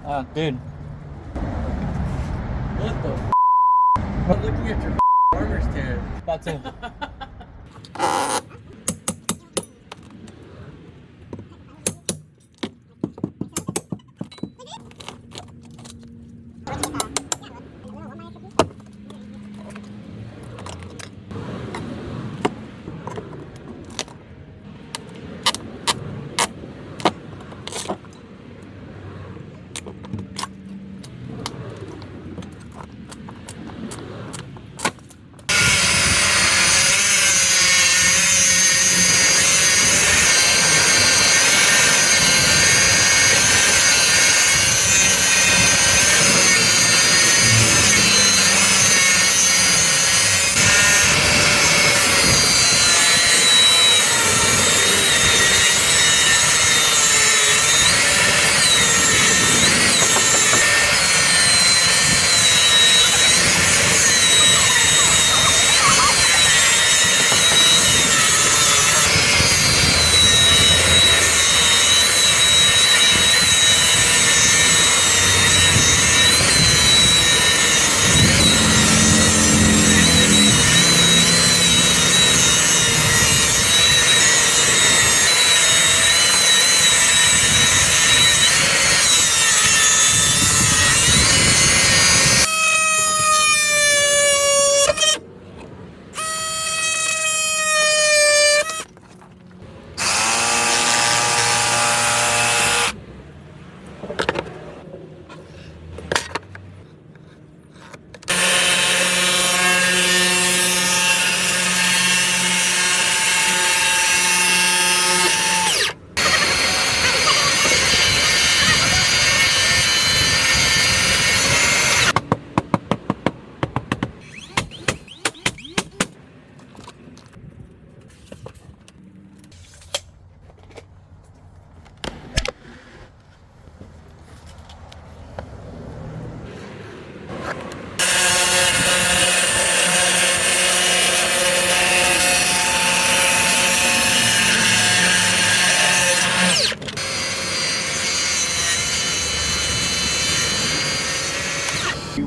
Dude. What the f? I'm looking at your farmer's tan. That's it.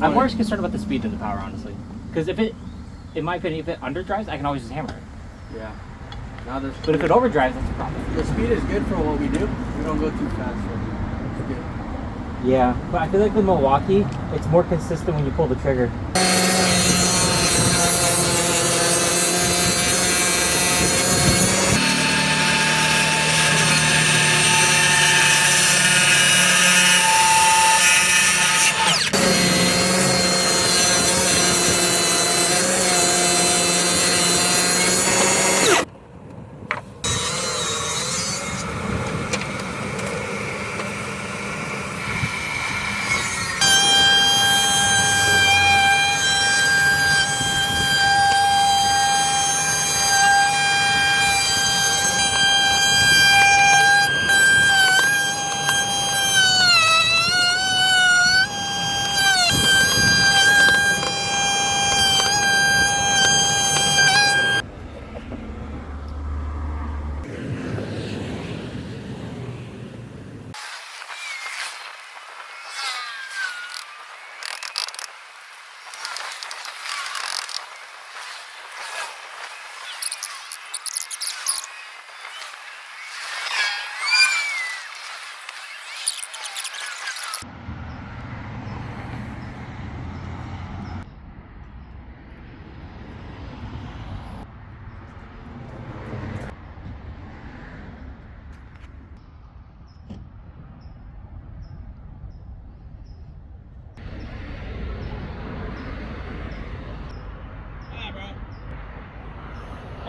I'm more concerned about the speed than the power, honestly. Because if it, in my opinion, if it underdrives, I can always just hammer it. Yeah. Now the But if it overdrives, that's a problem. the speed is good for what we do. We don't go too fast. So it's good. Yeah, but I feel like with Milwaukee, it's more consistent when you pull the trigger.